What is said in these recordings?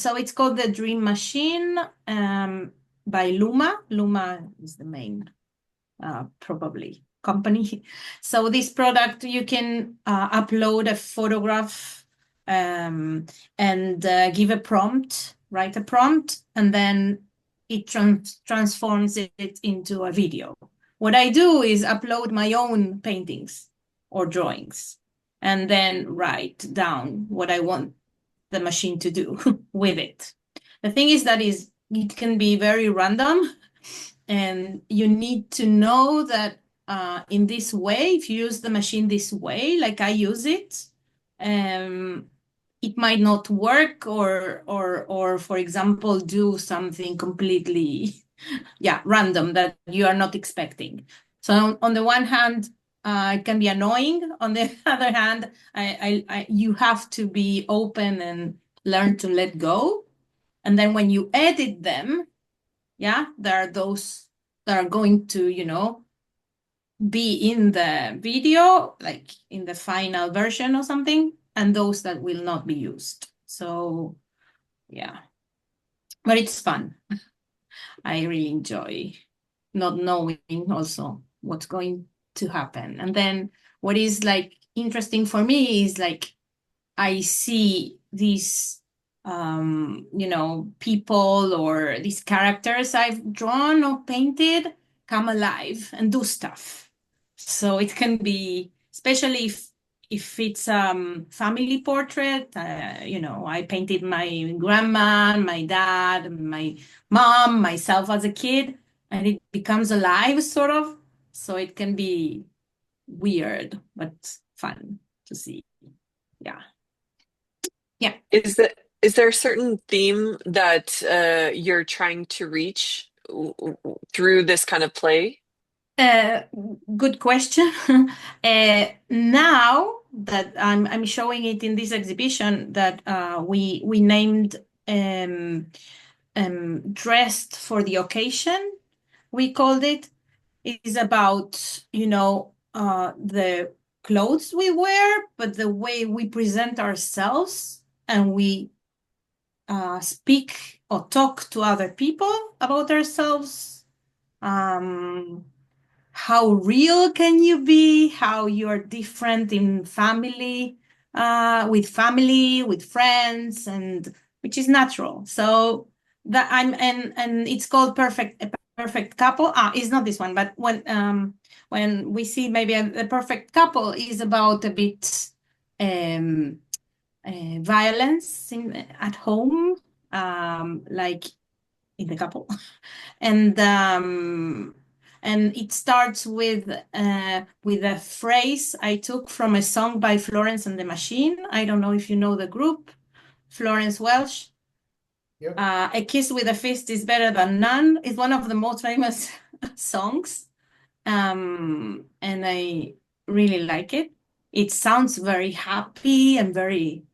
so it's called the Dream Machine by Luma. Luma is the main probably company. So this product, you can upload a photograph and give a prompt, write a prompt, and then it transforms it into a video. What I do is upload my own paintings or drawings and then write down what I want the machine to do with it. The thing is that it can be very random, and you need to know that in this way, if you use the machine this way, like I use it, it might not work, or for example, do something completely random that you are not expecting. So on the one hand, it can be annoying. On the other hand, you have to be open and learn to let go. And then when you edit them, there are those that are going to, be in the video, like in the final version or something, and those that will not be used. So, but it's fun. I really enjoy not knowing also what's going to happen. And then what is like interesting for me is like I see these people or these characters I've drawn or painted come alive and do stuff. So it can be, especially if it's family portrait, I painted my grandma, my dad, my mom, myself as a kid, and it becomes alive sort of. So it can be weird, but fun to see. Yeah. Yeah. Is there a certain theme that you're trying to reach through this kind of play? Good question. Now that I'm showing it in this exhibition that we named Dressed for the Occasion, we called it. It is about, the clothes we wear, but the way we present ourselves, and we speak or talk to other people about ourselves. How real can you be? How you're different in family, with friends, and which is natural. So that and it's called a perfect couple. It's not this one, but when we see maybe a perfect couple is about a bit violence at home, like in the couple, and it starts with a phrase I took from a song by Florence and the Machine. I don't know if you know the group, Florence Welch. Yep. A kiss with a fist is better than none. It's one of the most famous songs, and I really like it. It sounds very happy and very,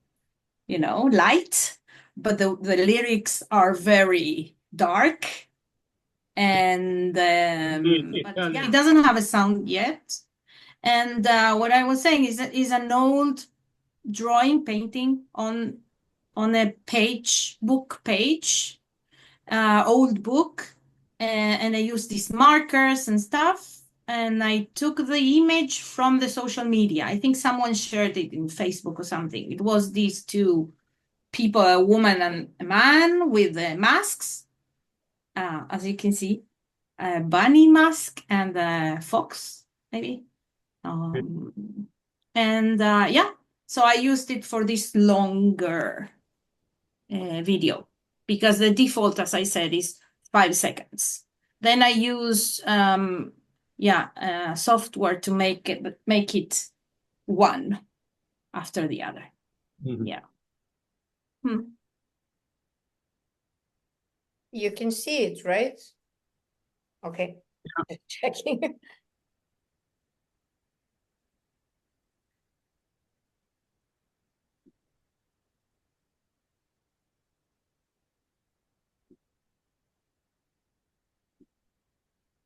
light, but the lyrics are very dark, and it doesn't have a sound yet. And what I was saying is an old drawing painting on a book page, old book, and I used these markers and stuff, and I took the image from the social media. I think someone shared it in Facebook or something. It was these two people, a woman and a man with masks, as you can see, a bunny mask and a fox, maybe. And so I used it for this longer video, because the default, as I said, is 5 seconds. Then I use software to make it one after the other. Mhm. Yeah. You can see it, right? Okay. Checking.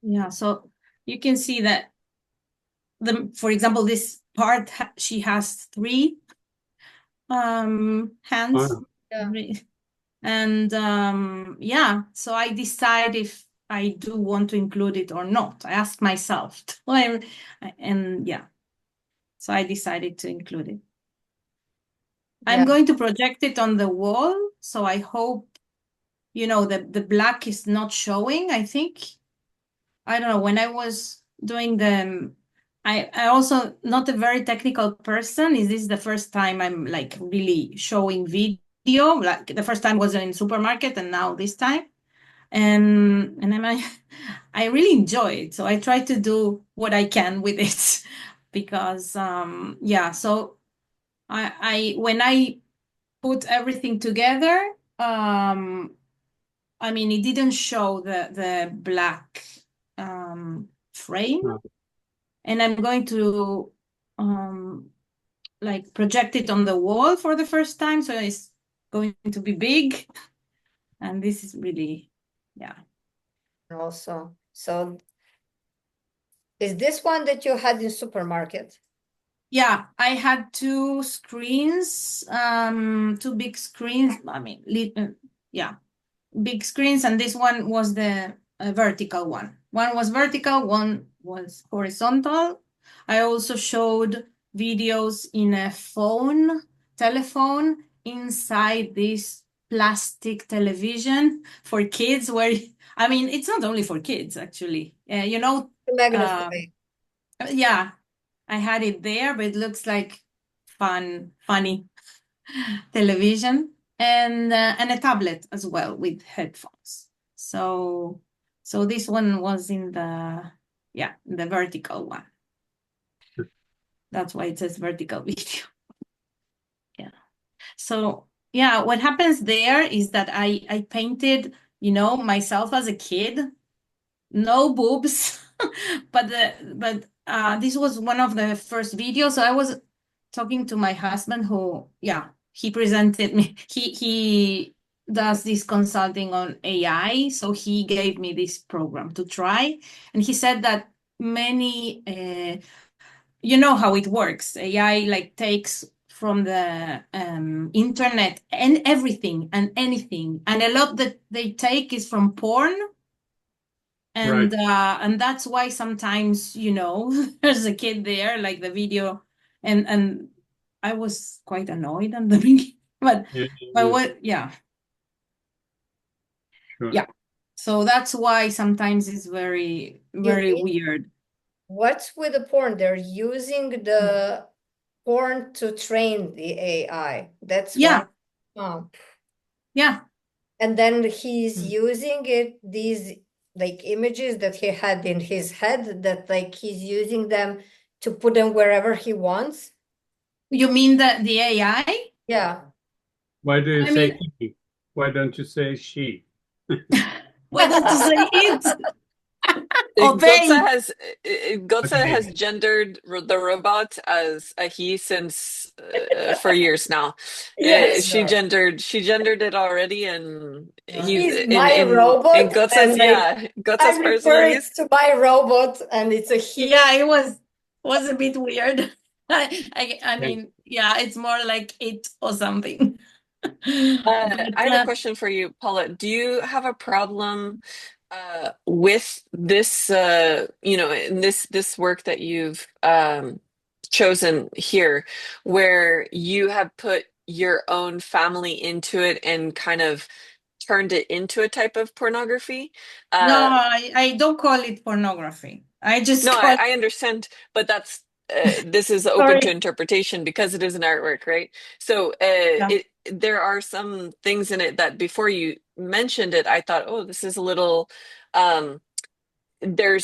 Yeah, so you can see that for example, this part, she has 3 hands. Yeah. And yeah, so I decide if I do want to include it or not. I ask myself. And yeah, so I decided to include it. I'm Yeah. going to project it on the wall, so I hope, the black is not showing, I think. I don't know, when I was doing I also not a very technical person. Is this the first time I'm like really showing video? Like the first time was in supermarket and now this time. And I really enjoy it. So I try to do what I can with it because yeah, so I when I put everything together, I mean it didn't show the black frame, and I'm going to like project it on the wall for the first time, so it's going to be big, and this is really, yeah. Also, so is this one that you had in supermarket? Yeah, I had two screens, two big screens. I mean, yeah, big screens, and this one was the vertical one. One was vertical, one was horizontal. I also showed videos in a telephone inside this plastic television for kids, where, I mean, it's not only for kids, actually. To magnify. Yeah, I had it there, but it looks like funny television, and a tablet as well with headphones. So this one was in the vertical one. That's why it says vertical video. Yeah. So yeah, what happens there is that I painted, myself as a kid, no boobs, but this was one of the first videos. So I was talking to my husband, who, yeah, he presented me. He does this consulting on AI, so he gave me this program to try, and he said that many, you know how it works. AI like takes from the internet and everything and anything, and a lot that they take is from porn. And that's why sometimes, there's a kid there, like the video, and I was quite annoyed at the beginning, but Yeah, what, yeah, sure. yeah. So that's why sometimes it's very, You very mean weird. what's with the porn? They're using the porn to train the AI. That's Yeah, one. Oh. yeah. And then he's Mm. using these like images that he had in his head, that like he's using them to put them wherever he wants. You mean the AI? Yeah. Why do you I say mean, he? Why don't you say she? why don't you say it? Or Gotza they? has Gotza Okay. has gendered the robot as a he since for years now. Yes. She gendered it already, and he's He's in my in robot, Gotza's, and like yeah, I Gotza's personal refer it use. to my robot, and it's a he. Yeah, it was a bit weird. I Thank mean, yeah, it's more like it or something. I But have a question for you, Paula. Do you have a problem with this, in this work that you've chosen here, where you have put your own family into it and kind of turned it into a type of pornography? no, Uh, I don't call it pornography. I just no, call I understand, but that's this is open to sorry. interpretation because it is an artwork, right? So Yeah. there are some things in it that before you mentioned it, I thought, oh, this is a little. Um, there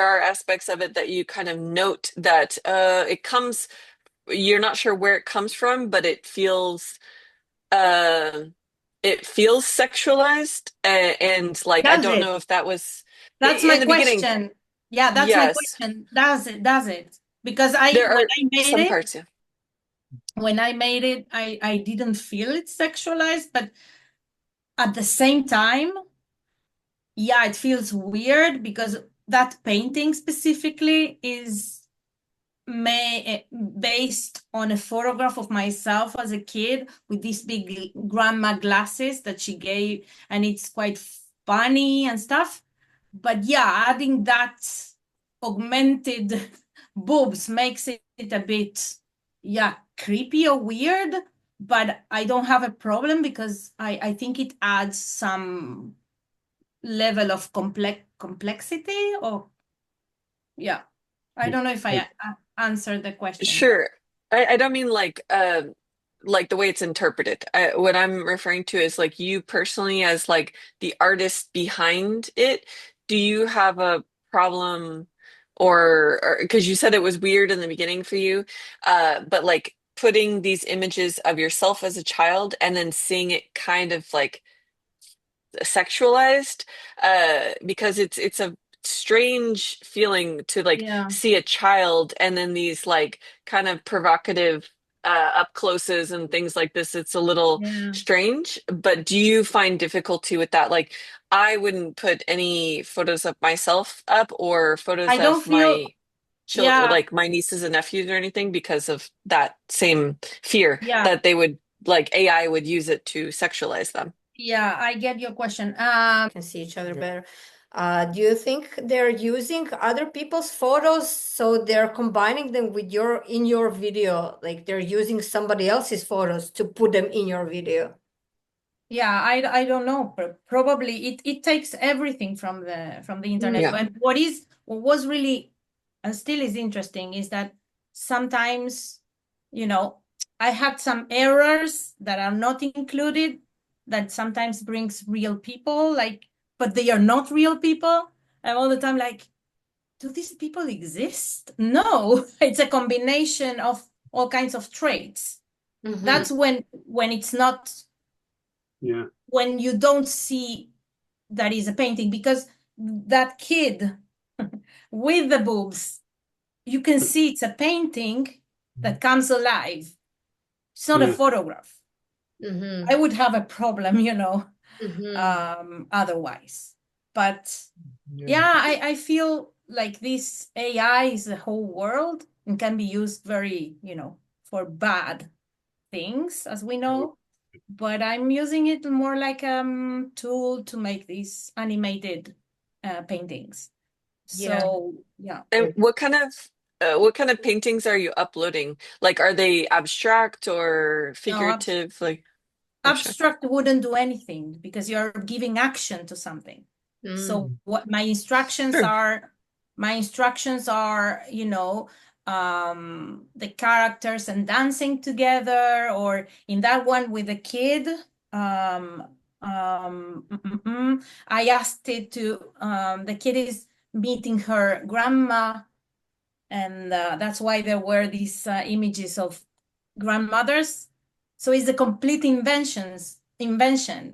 are aspects of it that you kind of note that it comes. You're not sure where it comes from, but uh, it feels sexualized, and like I Does don't it? know if that was That's my in the beginning. question. Yeah, that's my Yes, question. Does it? Does it? Because I there when are I made some it, parts. Yeah. I didn't feel it sexualized, but at the same time, yeah, it feels weird because that painting specifically is based on a photograph of myself as a kid with these big grandma glasses that she gave, and it's quite funny and stuff. But yeah, adding that augmented boobs makes it a bit, yeah, creepy or weird. But I don't have a problem because I think it adds some level of complexity, or yeah. I don't know if I answered the question, but Sure. I don't mean like the way it's interpreted. What I'm referring to is like you personally as like the artist behind it. Do you have a problem or because you said it was weird in the beginning for you, but like putting these images of yourself as a child and then seeing it kind of like sexualized because it's a strange feeling to like yeah, see a child and then these like kind of provocative up closes and things like this. It's a little yeah. strange, but do you find difficulty with that? Like I wouldn't put any photos of myself up or photos I don't of feel, my children, yeah, like my nieces and nephews or anything because of that same fear yeah, that they would like AI would use it to sexualize them. yeah, I get your question. Can see each other better. Do you think they're using other people's photos, so they're combining them with your in your video, like they're using somebody else's photos to put them in your video? Yeah, I don't know. Probably it takes everything from the internet. Yeah. But what was really and still is interesting is that sometimes, I had some errors that are not included that sometimes brings real people, like, but they are not real people. I'm all the time like, do these people exist? No, it's a combination of all kinds of traits. Mhm. That's when it's not, Yeah. when you don't see that is a painting, because that kid with the boobs, you can see it's a painting that comes alive. It's not a Yeah. photograph. Mhm. I would have a problem, Mhm. otherwise. But yeah, I feel like this AI is the whole world and can be used very, for bad things, as we know. But I'm using it more like a tool to make these animated paintings. Yeah. So yeah, And what kind of paintings are you uploading? Like, are they abstract or no, figurative? Like abstract. abstract wouldn't do anything because you're giving action to something. So Mm. what Sure. my instructions are, the characters and dancing together, or in that one with the kid, I asked it to, the kid is meeting her grandma, and that's why there were these images of grandmothers. So it's a complete invention.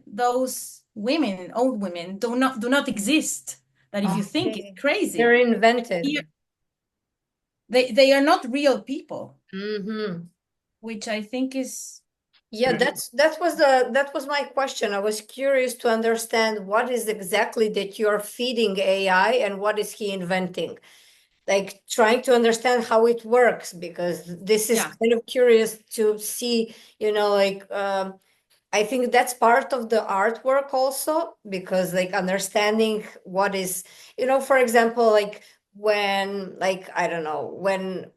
Those women, old women, do not exist. That if you think it's Okay. They're crazy, invented. they are not real people, Mm-hmm. which I think is Yeah, that was my question. I was curious to understand what is exactly that you're feeding AI and what is he inventing. Like trying to understand how it works, because this is yeah, kind of curious to see, like I think that's part of the artwork also, because like understanding what is, for example, like when, like, I don't know, when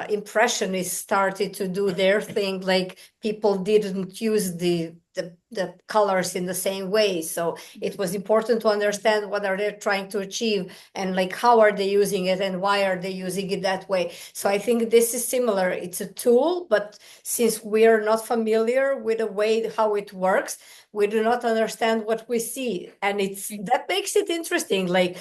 impressionists started to do their thing, like people didn't use the colors in the same way. So it was important to understand what are they trying to achieve, and like how are they using it and why are they using it that way. So I think this is similar. It's a tool, but since we are not familiar with the way how it works, we do not understand what we see, and it's that makes it interesting. Like,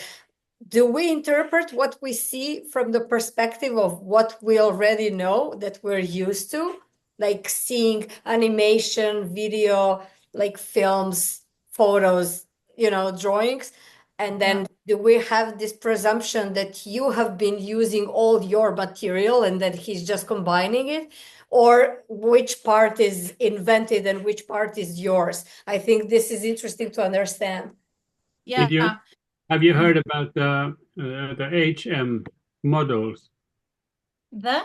do we interpret what we see from the perspective of what we already know that we're used to, like seeing animation, video, like films, photos, drawings? And yeah. then do we have this presumption that you have been using all your material and that he's just combining it? Or which part is invented and which part is yours? I think this is interesting to understand. Yeah. Did you have you heard about the HM models? The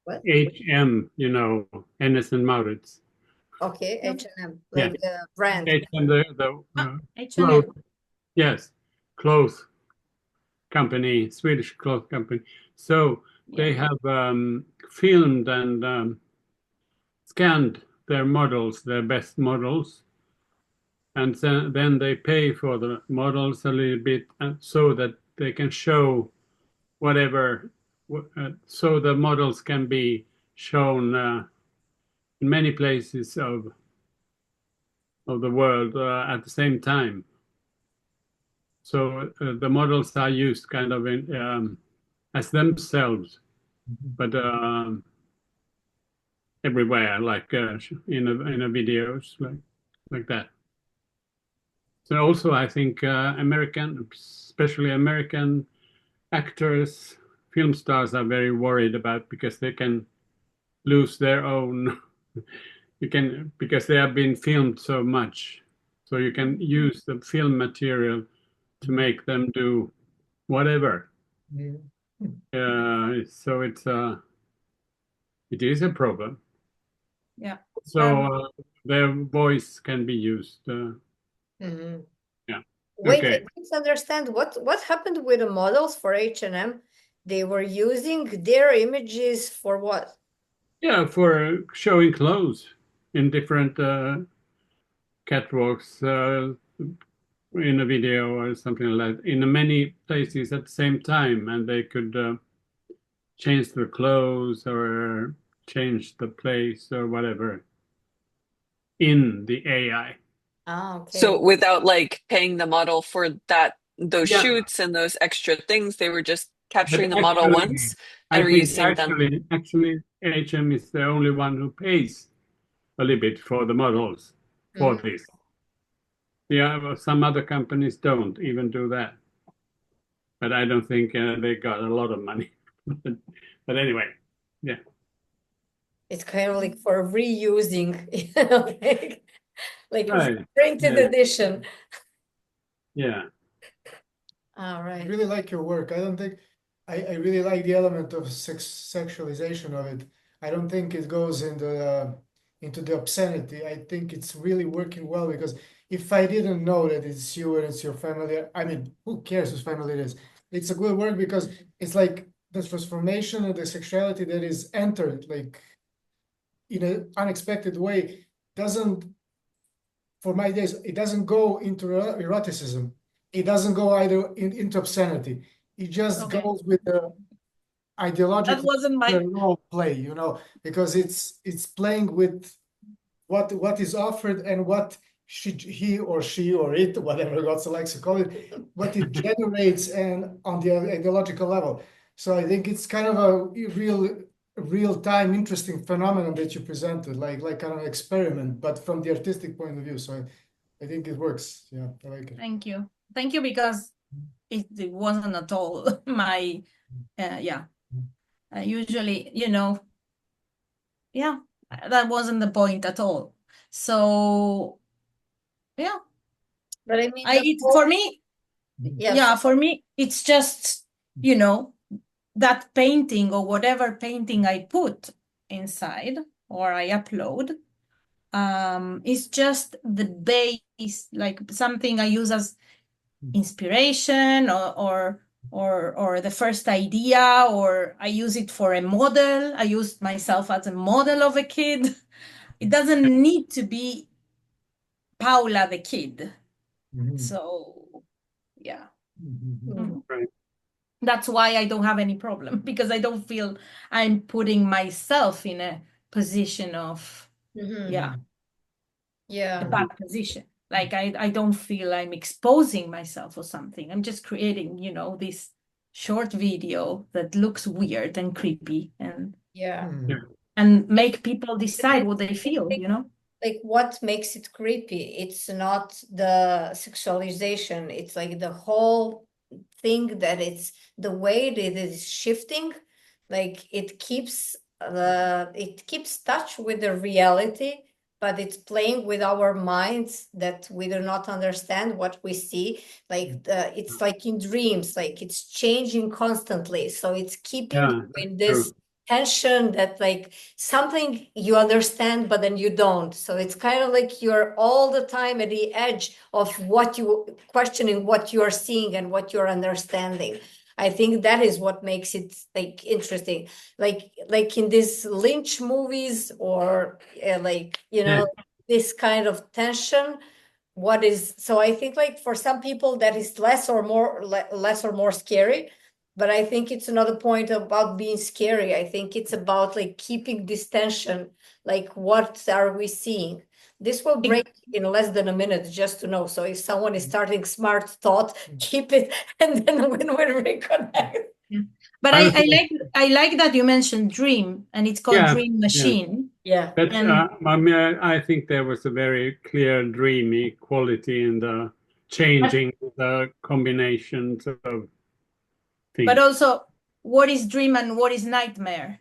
What? HM, you know, Hennes and Mauritz. Okay, No. H&M, Yeah. like the brand. H&M, the clothes, H&M. yes, clothes company, Swedish clothes company. So they Yeah. have filmed and scanned their models, their best models, and then they pay for the models a little bit so that they can show whatever, so the models can be shown in many places of the world at the same time. So the models are used kind of as themselves, but everywhere, like in a videos like that. So also, I think American, especially American actors, film stars are very worried about because they can lose their own. You can because they have been filmed so much, so you can use the film material to make them do whatever. Yeah. So it is a problem. Yeah. So their voice can be used. Mhm. Yeah. Wait, I Okay. didn't understand what happened with the models for H&M. They were using their images for what? Yeah, for showing clothes in different catwalks in a video or something like that, in many places at the same time, and they could change the clothes or change the place or whatever in the AI. Ah, okay. So without like paying the model for those Yeah, shoots and those extra things, they were just but capturing the model actually, once I and think reusing them. actually, HM is the only one who pays a little bit for the models for Mhm. this. Yeah, well, some other companies don't even do that. But I don't think they got a lot of money. But anyway, yeah. It's kind of like for reusing, like it's Right. printed Yeah. edition. Yeah. All I right. really like your work. I don't think I really like the element of sexualization of it. I don't think it goes into the obscenity. I think it's really working well because if I didn't know that it's you and it's your family, I mean, who cares whose family it is? It's a good work because it's like the transformation of the sexuality that is entered like in an unexpected way doesn't for my days, it doesn't go into eroticism. It doesn't go either into obscenity. It just Okay. goes with the That ideological wasn't my role play, because it's playing with what is offered and what he or she or it, whatever God likes to call it, what it generates and on the ideological level. So I think it's kind of a real time interesting phenomenon that you presented, like kind of experiment, but from the artistic point of view. So I think it works. Yeah, I like it. Thank you. Thank you because it wasn't at all my yeah. Usually, yeah, that wasn't the point at all. So yeah, But I mean, the for whole, me, yes. yeah, for me, it's just, that painting or whatever painting I put inside or I upload, is just the base, like something I use as inspiration or the first idea, or I use it for a model. I use myself as a model of a kid. It doesn't need to be Paula the kid. Mhm. So yeah. Mhm. Mhm. Right. That's why I don't have any problem, because I don't feel I'm putting myself in a position of, Mhm. yeah, a Yeah. bad position. Like I don't feel I'm exposing myself or something. I'm just creating, this short video that looks weird and creepy Yeah. Mhm. Yeah. and make people decide what they feel, Like what makes it creepy? It's not the sexualization. It's like the whole thing that it's the way that it is shifting. Like it keeps touch with the reality, but it's playing with our minds that we do not understand what we see. Like it's like in dreams, like it's changing constantly. So it's keeping Yeah. you in True. this tension, that like something you understand, but then you don't. So it's kind of like you're all the time at the edge of what you questioning, what you are seeing and what you're understanding. I think that is what makes it like interesting. Like in these Lynch movies, or like, you know, this kind of tension. What is, so I think like for some people that is less or more scary, but I think it's another point about being scary. I think it's about like keeping this tension, like what are we seeing? This will break in less than a minute, just to know. So if someone is starting smart thought, keep it, and then when we reconnect. Yeah. But I like that you mentioned Dream, and it's called Dream Machine. Yeah. That's, And I mean, I think there was a very clear dreamy quality in the changing the combinations of things. but also, what is dream and what is nightmare,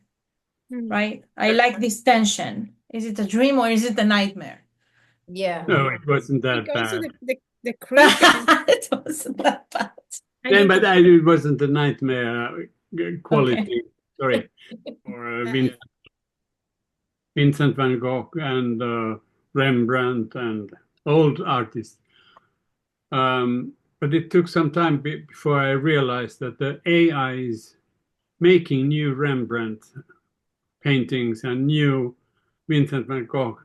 right? I like this tension. Is it a dream or is it a nightmare? Yeah. No, it wasn't that Also bad. the creepiness. It wasn't that bad. Yeah, but it wasn't a nightmare quality. Okay. Sorry, for Vincent van Gogh and Rembrandt and old artists. But it took some time before I realized that the AI is making new Rembrandt paintings and new Vincent van Gogh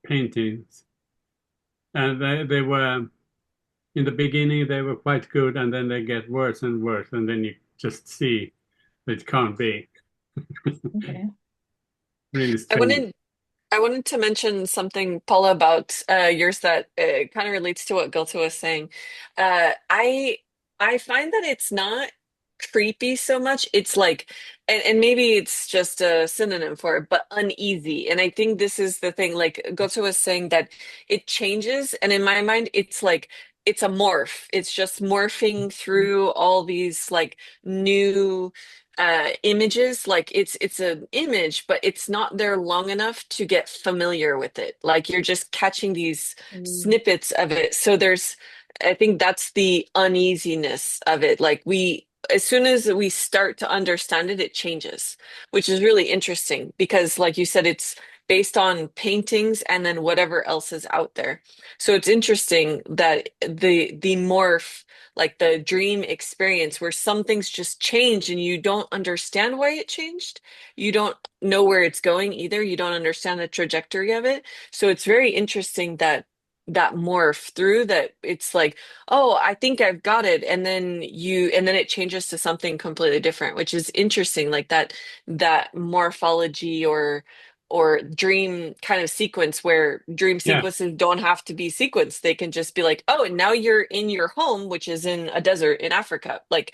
paintings. And they were, in the beginning, they were quite good, and then they get worse and worse, and then you just see that it can't be. Okay. Really strange. I wanted to mention something, Paula, about yours that kind of relates to what Gilta was saying. I find that it's not creepy so much. It's like, and maybe it's just a synonym for it, but uneasy. And I think this is the thing. Like Gilta was saying, that it changes, and in my mind, it's like it's a morph. It's just morphing through all these like new images. Like it's an image, but it's not there long enough to get familiar with it. Like you're just catching these snippets of it. So there's, I think that's the uneasiness of it. Like as soon as we start to understand it, it changes, which is really interesting because, like you said, it's based on paintings and then whatever else is out there. So it's interesting that the morph, like the dream experience where some things just change and you don't understand why it changed. You don't know where it's going either. You don't understand the trajectory of it. So it's very interesting that morph through that. It's like, oh, I think I've got it, and then it changes to something completely different, which is interesting. Like that morphology or dream kind of sequence, where dream sequences don't have to be sequenced. They can just be like, oh, and now you're in your home, which is in a desert in Africa. Like,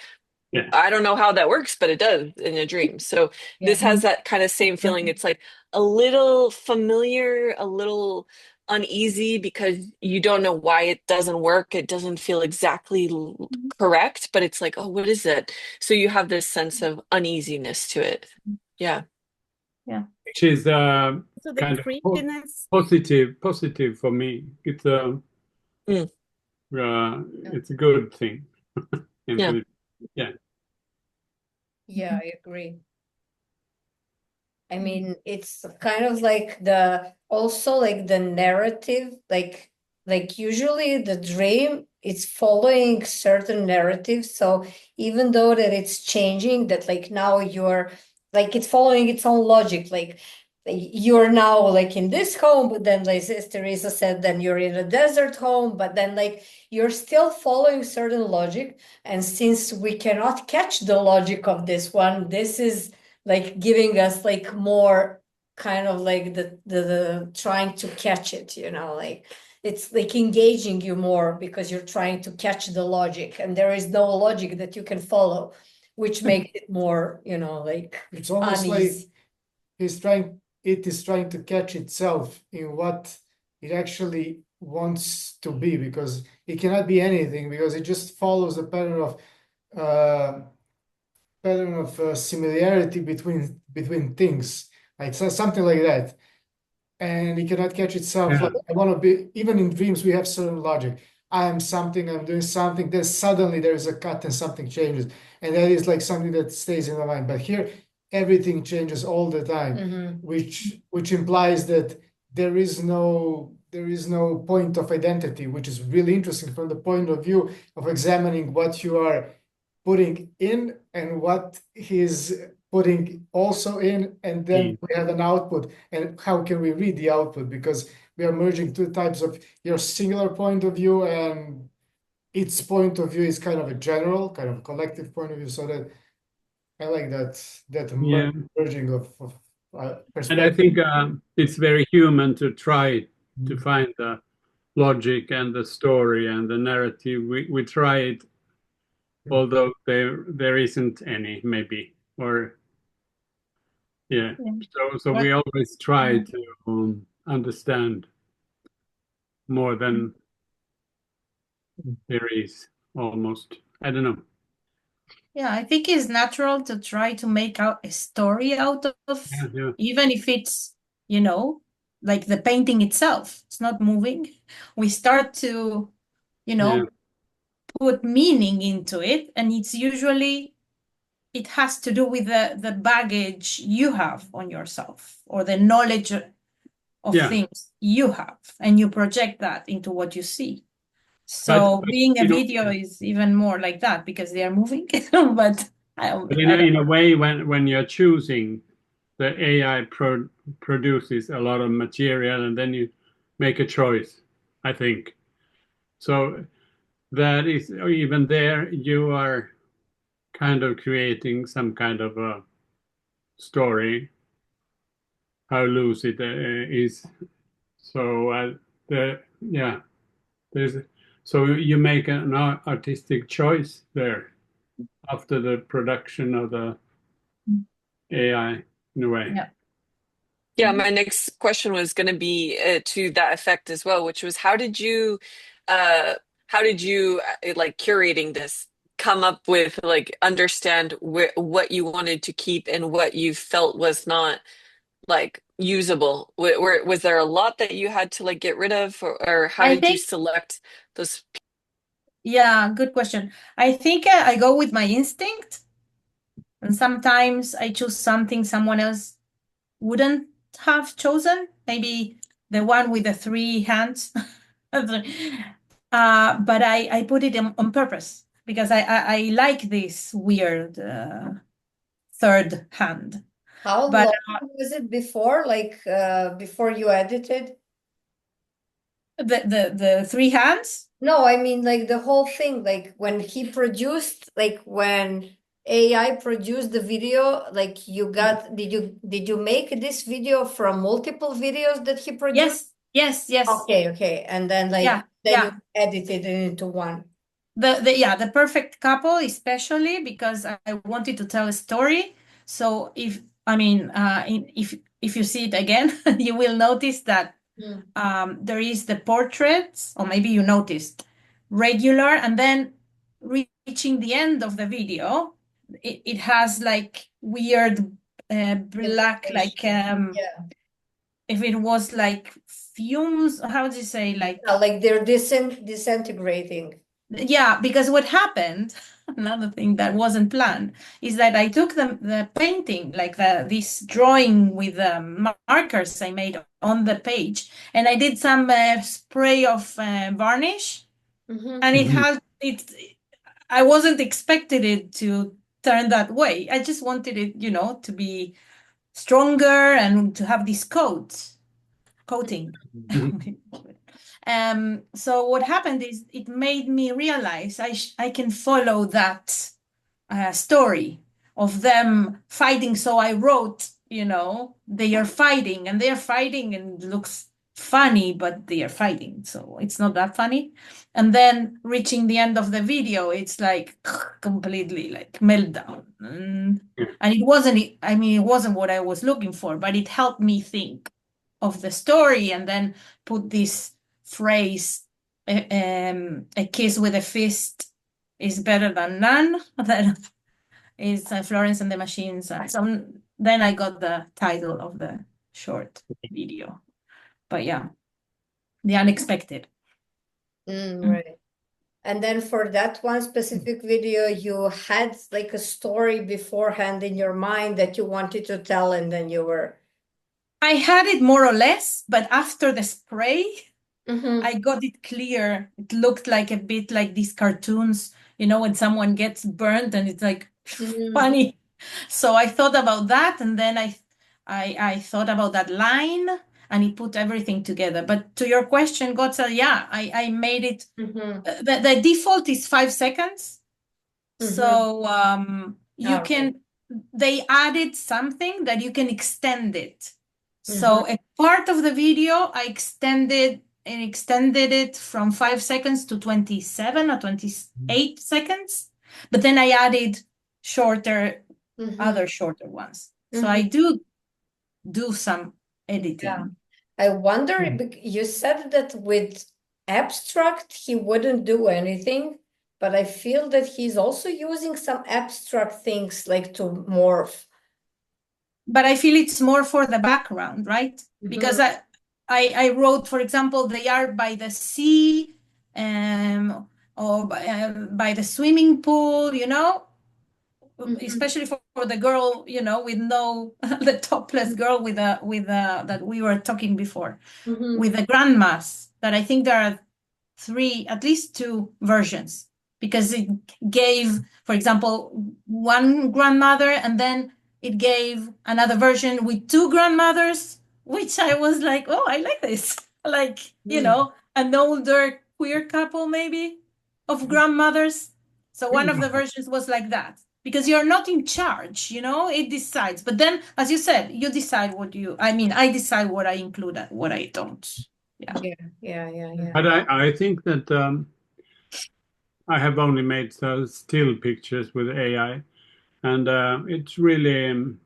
I don't know how that works, but it does in a dream. So this has that kind of same feeling. It's like a little familiar, a little uneasy because you don't know why it doesn't work. It doesn't feel exactly correct, but it's like, oh, what is it? So you have this sense of uneasiness to it. Yeah. Yeah. Which is So the kind of creepiness. positive for me. It's it's a good thing. Yeah. Yeah, I agree. I mean, it's kind of like the also like the narrative, like usually the dream, it's following certain narratives. So even though that it's changing, that like now you're like it's following its own logic, like you're now like in this home, but then like as Teresa said, then you're in a desert home, but then like you're still following certain logic. And since we cannot catch the logic of this one, this is like giving us like more kind of like the trying to catch it, you know, like it's like engaging you more because you're trying to catch the logic, and there is no logic that you can follow, which makes it more, you know, like it's almost uneasy. like it is trying to catch itself in what it actually wants to be, because it cannot be anything, because it just follows the pattern of similarity between things, like something like that, and it cannot catch itself. Like, I want to be, even in dreams we have certain logic. I am something, I'm doing something, then suddenly there is a cut and something changes, and that is like something that stays in my mind. But here everything changes all the time, which implies that there is no point of identity, which is really interesting from the point of view of examining what you are putting in and what he's putting also in, and then we have an output. And how can we read the output? Because we are merging two types of your singular point of view, and its point of view is kind of a general, kind of a collective point of view. So that I like that Yeah. merging of And I perspective. think it's very human to try to find the logic and the story and the narrative. We try it, although there isn't any, maybe, or yeah. So we always try to understand more than there is, almost. I don't know. Yeah, I think it's natural to try to make out a story out of, Yeah. even if it's, like the painting itself, it's not moving. We start to, Yeah. put meaning into it, and it's usually it has to do with the baggage you have on yourself or the knowledge of Yeah. things you have, and you project that into what you see. So But being a you know, video is even more like that because they are moving. But I But don't in a way, when you're choosing, the AI produces a lot of material, and then you make a choice, I think. So that is, even there, you are kind of creating some kind of a story, how loose it is. So yeah, there's so you make an artistic choice there after the production of the AI in a way. Yeah. Yeah, my next question was going to be to that effect as well, which was uh, how did you like curating this, come up with like understand what you wanted to keep and what you felt was not like usable? Was there a lot that you had to like get rid of, or how I did you think, select those? yeah, good question. I think I go with my instinct, and sometimes I choose something someone else wouldn't have chosen. Maybe the one with the three hands. But I put it on purpose because I like this weird third hand. How But long was it before, like before you edited? the three hands. No, I mean like the whole thing, like when he produced, like when AI produced the video, like did you make this video from multiple videos that he produced? Yes. Okay. And then Yeah, you edited it into one. The perfect couple, especially because I wanted to tell a story. So if you see it again, you will notice that there is the portraits, or maybe you noticed regular, and then reaching the end of the video, it has like weird black, like Yeah. if it was like fumes. How do you say, like? Like they're disintegrating. Yeah, because what happened, another thing that wasn't planned, is that I took the painting, like this drawing with markers I made on the page, and I did some spray of varnish, and it Mhm. had it. I wasn't expected it to turn that way. I just wanted it, to be stronger and to have this coating. Mhm. So what happened is it made me realize I can follow that story of them fighting. So I wrote, they are fighting and it looks funny, but they are fighting. So it's not that funny. And then reaching the end of the video, it's like completely like meltdown. And it wasn't what I was looking for, but it helped me think of the story and then put this phrase, a kiss with a fist is better than none. That is Florence and the Machines. So then I got the title of the short video. But yeah, the unexpected. Right. And then for that one specific video, you had like a story beforehand in your mind that you wanted to tell, and then you were. I had it more or less, but after the spray, Mhm. I got it clear. It looked like a bit like these cartoons, you know, when someone gets burnt and it's like Mhm. funny. So I thought about that, and then I thought about that line, and it put everything together. But to your question, Gotza, yeah, I made it. Mhm. The default is 5 seconds. Mhm. So you Okay. can, they added something that you can extend it. So Mhm. a part of the video, I extended it from 5 seconds to 27 or 28 seconds. But then I added shorter, other Mhm. shorter ones. So Mhm. I do some editing. Yeah. I wonder, you said that with abstract, he wouldn't do anything, but I feel that he's also using some abstract things like to morph. But I feel it's more for the background, right? Because I wrote, for example, they are by the sea, or by the swimming pool, you know, especially for the girl, you know, with no the topless girl with that we were talking before, with the grandmas. That I think there are three, at least two versions, because it gave, for example, one grandmother, and then it gave another version with two grandmothers, which I was like, oh, I like this. Like, you know, an older queer couple, maybe, of grandmothers. So one of the versions was like that. Because you're not in charge, you know, it decides. But then, as you said, you decide what you, I mean, I decide what I include and what I don't. Yeah. Yeah. But I think that I have only made still pictures with AI, and it's really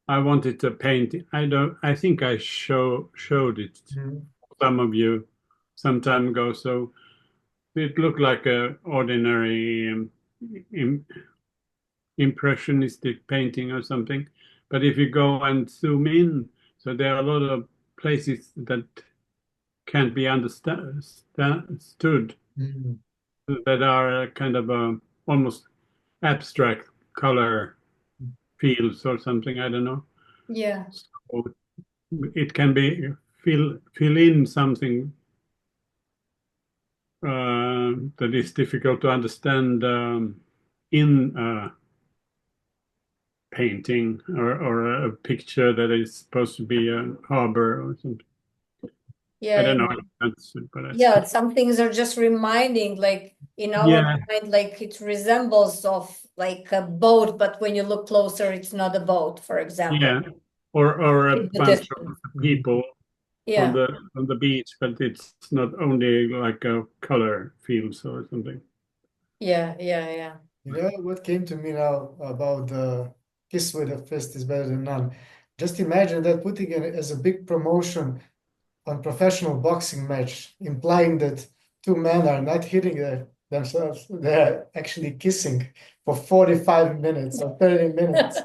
I wanted to paint. I think I showed it to some of you some time ago. So it looked like a ordinary im impressionistic painting or something. But if you go and zoom in, so there are a lot of places that can't be understood that are kind of almost abstract color fields or something. I don't know. Yeah. So it can be fill in something that is difficult to understand in a painting or a picture that is supposed to be a harbor or something. I don't know if that's, but Yeah, some things are just reminding, like in our mind, like it resembles of like a boat, but when you look closer, it's not a boat, for example. yeah, or a In the bunch of distance. people Yeah. on the beach, but it's not only like a color fields or something. Yeah. You know what came to me now about the kiss with a fist is better than none. Just imagine that putting it as a big promotion on professional boxing match, implying that two men are not hitting themselves, they're actually kissing for 45 minutes or 30 minutes.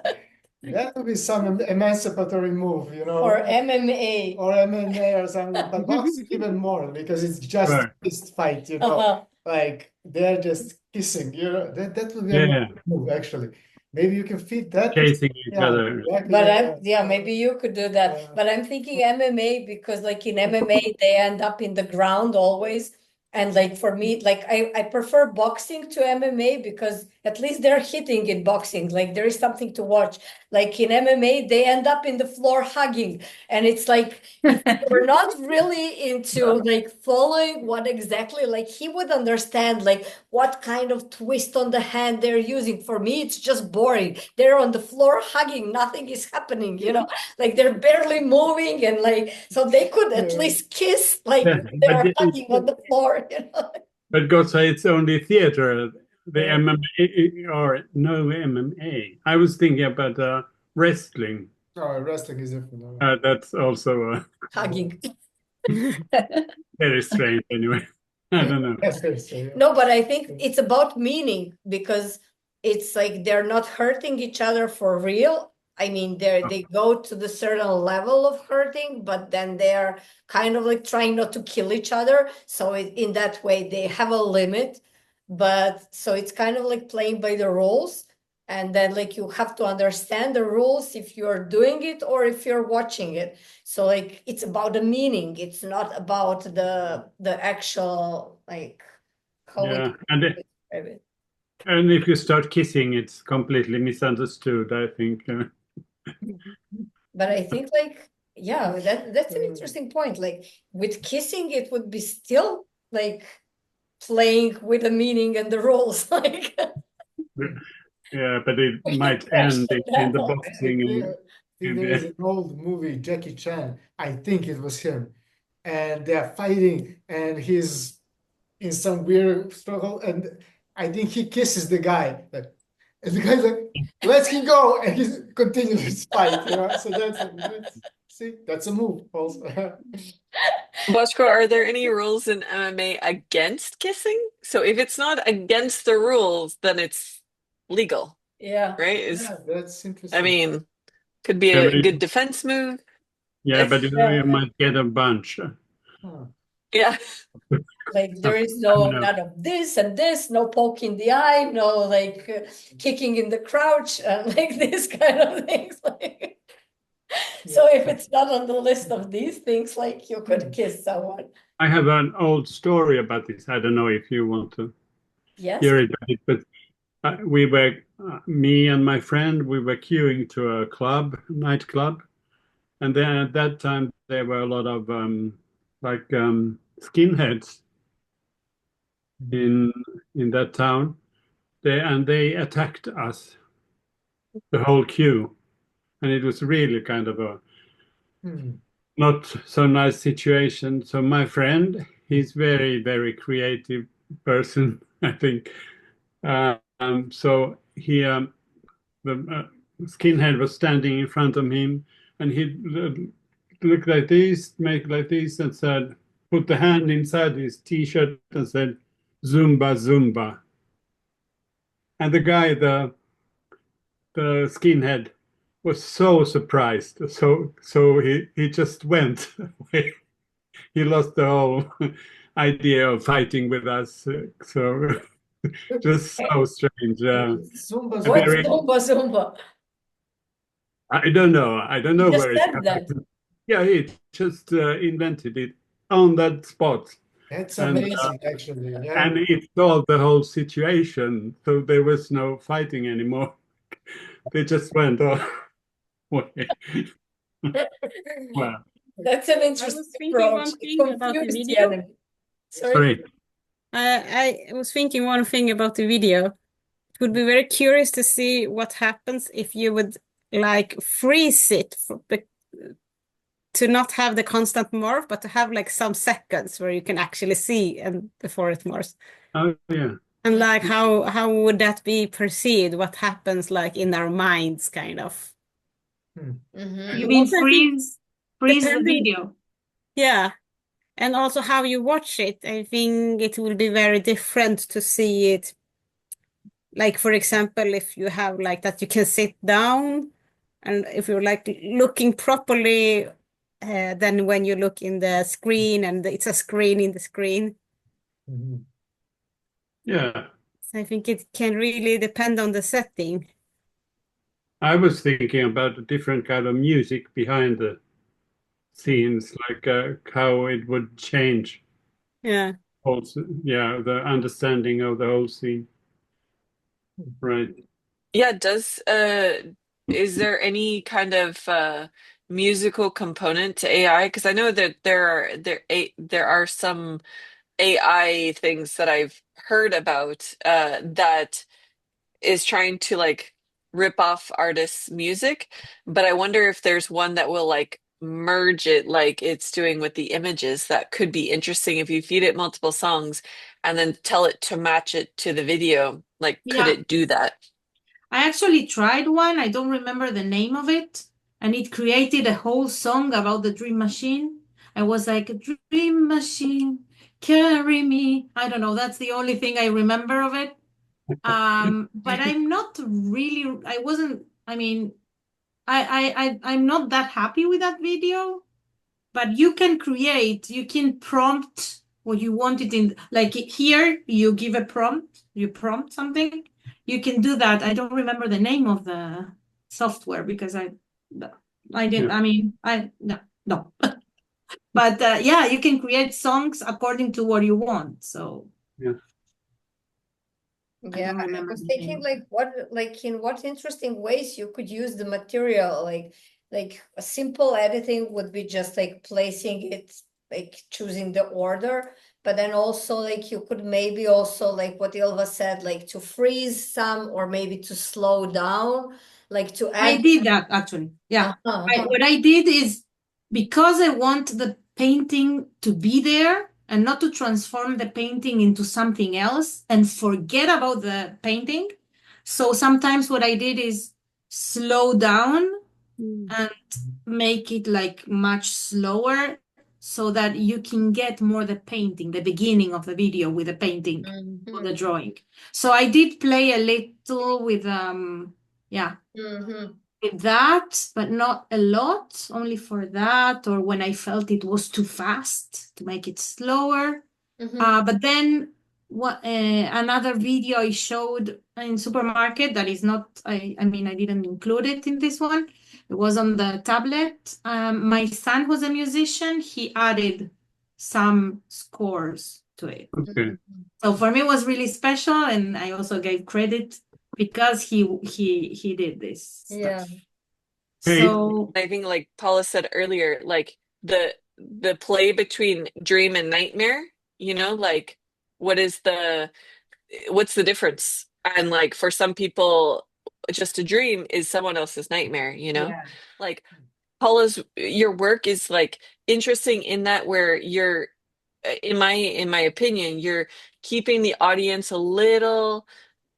That would be some emancipatory move, you know. Or MMA. Or MMA or something, but boxing even more because it's just Right. fist fight, you know. Like they're just kissing, you know. That would be a move actually. Maybe you can feed that. Chasing each other. Exactly, But maybe you could do that. But I'm thinking MMA because like in MMA they end up in the ground always. And like for me, like I prefer boxing to MMA because at least they're hitting in boxing. Like there is something to watch. Like in MMA, they end up in the floor hugging. And it's like if you're not really into like following what exactly, like he would understand like what kind of twist on the hand they're using. For me, it's just boring. They're on the floor hugging, nothing is happening, you know, like they're barely moving, and like so they could at least kiss like they're hugging on the floor, you know. But God say it's only theater. The MMA or no MMA. I was thinking about wrestling. No, wrestling is different. That's also Hugging. very strange anyway. I don't know. No, but I think it's about meaning because it's like they're not hurting each other for real. I mean, they go to the certain level of hurting, but then they're kind of like trying not to kill each other. So in that way, they have a limit. But so it's kind of like playing by the rules. And then like you have to understand the rules if you're doing it or if you're watching it. So like it's about the meaning. It's not about the actual like how would Yeah, you describe it? and if you start kissing, it's completely misunderstood, I think. But I think like, yeah, that's an interesting point. Like with kissing, it would be still like playing with the meaning and the rules, like Yeah, but it we might end question in that the one. I boxing think, and in there is the an old movie, Jackie Chan. I think it was him, and they're fighting, and he's in some weird struggle, and I think he kisses the guy, and the guy's like, "Let him go," and he continues his fight. So that's see, that's a move also. Boshko, are there any rules in MMA against kissing? So if it's not against the rules, then it's legal, Yeah. right? Yeah, that's I interesting. mean, could be yeah, a good defense move. yeah, If but Yeah. you might get a bunch. Huh. yeah, Like there is I no know. none of this and this, no poke in the eye, no like kicking in the crouch, like this kind of things. Like so if it's not on the list of these things, like you could kiss someone. I have an old story about this. I don't know if you want to Yes. hear it, but we were, me and my friend, we were queuing to a club, nightclub, and then at that time there were a lot of skinheads in that town. They attacked us, the whole queue, and it was really kind of a Hmm. not so nice situation. So my friend, he's very creative person, I think. So he the skinhead was standing in front of him, and he looked like this, make like this, and said, put the hand inside his t-shirt and said, "Zumba, Zumba." And the guy, the skinhead, was so surprised. So he just went away. He lost the whole idea of fighting with us. So just so strange. Zumba, A What's very, Zumba. Zumba Zumba? I don't know. I don't You know just where it said comes that. from. Yeah, he just invented it on that spot, That's and amazing, actually. Yeah. and it solved the whole situation. So there was no fighting anymore. They just went away. Well, That's an I was interesting thinking approach. one It thing about the confused the video. enemy. Sorry? sorry. I was thinking one thing about the video. It would be very curious to see what happens if you would like freeze it to not have the constant morph, but to have like some seconds where you can actually see and before it morphs. Oh yeah. And like how would that be perceived? What happens like in our minds, kind of? Hmm. Mm-hmm. You And mean also, I think freeze the depending, video? Yeah. And also how you watch it, I think it will be very different to see it. Like, for example, if you have like that, you can sit down, and if you're like looking properly, then when you look in the screen and it's a screen in the screen. Mhm. Yeah. So I think it can really depend on the setting. I was thinking about a different kind of music behind the scenes, like how it would change Yeah. also, yeah, the understanding of the whole scene. Right. yeah. Does is there any kind of musical component to AI? Because I know that there are some AI things that I've heard about that is trying to like rip off artists' music, but I wonder if there's one that will like merge it like it's doing with the images that could be interesting if you feed it multiple songs and then tell it to match it to the video. Like, could Yeah. it do that? I actually tried one. I don't remember the name of it. And it created a whole song about the dream machine. I was like, dream machine, carry me. I don't know. That's the only thing I remember of it. But I'm not really, I wasn't, I mean, I'm not that happy with that video, but you can prompt what you want it in. Like here, you give a prompt, you prompt something. You can do that. I don't remember the name of the software because I didn't. Yeah. I mean, no. But yeah, you can create songs according to what you want. So Yeah. I Yeah, don't I remember was the thinking name. in what interesting ways you could use the material. Like a simple editing would be just like placing it, like choosing the order, but then also like you could maybe also like what Ilva said, like to freeze some or maybe to slow down, like to I add. did that actually. Yeah. Uh-huh. What I did is because I want the painting to be there and not to transform the painting into something else and forget about the painting. So sometimes what I did is slow down and make it like much slower so that you can get more the painting, the beginning of the video with the painting or the drawing. So I did play a little with yeah, Mhm. with that, but not a lot, only for that, or when I felt it was too fast to make it slower. Mhm. But then another video I showed in supermarket that is not, I mean, I didn't include it in this one. It was on the tablet. My son, who's a musician, he added some scores to it. Okay. So for me, it was really special, and I also gave credit because he did this Yeah. stuff. Hey, So I think like Paula said earlier, like the play between dream and nightmare, you know, like what is what's the difference? And like for some people, just a dream is someone else's nightmare, you know? Yeah. Like Paula's your work is like interesting in that where you're in my opinion, you're keeping the audience a little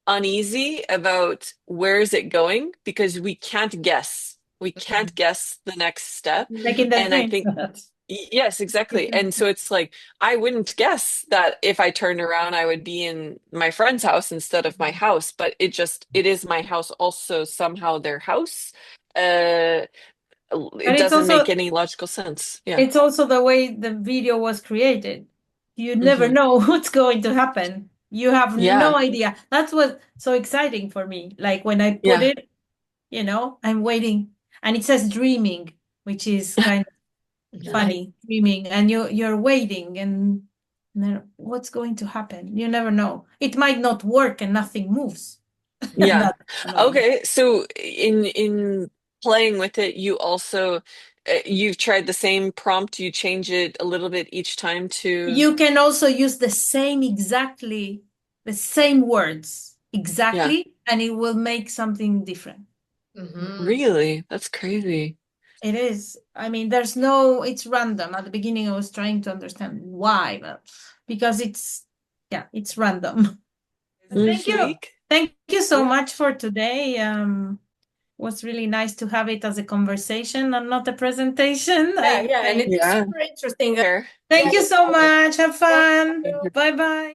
uneasy about where is it going because we can't guess. We can't guess the next step. like in the And I dream. think yes, exactly. And so it's like I wouldn't guess that if I turned around I would be in my friend's house instead of my house, but it is my house also somehow their house. But It doesn't make any logical sense. Yeah. it's also the way the video was created. You never Hmm. know what's going to happen. You have no Yeah. idea. That's what's so exciting for me. Like when I put Yeah. it, I'm waiting, and it says dreaming, which is kind of funny, dreaming, and you're waiting, and then what's going to happen? You never know. It might not work, and nothing moves. And Yeah. that's annoying. Okay. So in playing with it, you also you've tried the same prompt, you change it a little bit each time to You can also use the same words yeah. exactly, and it will make something different. Mhm. Really? That's crazy. It is. I mean, it's random. At the beginning, I was trying to understand why, but because it's random. Thank you. Mm-hmm. Thank you so Yeah. much for today. Was really nice to have it as a conversation and not a presentation. Yeah, and it was Yeah. super interesting. Sure. Thank you so much. Have Thank fun. you. Bye bye.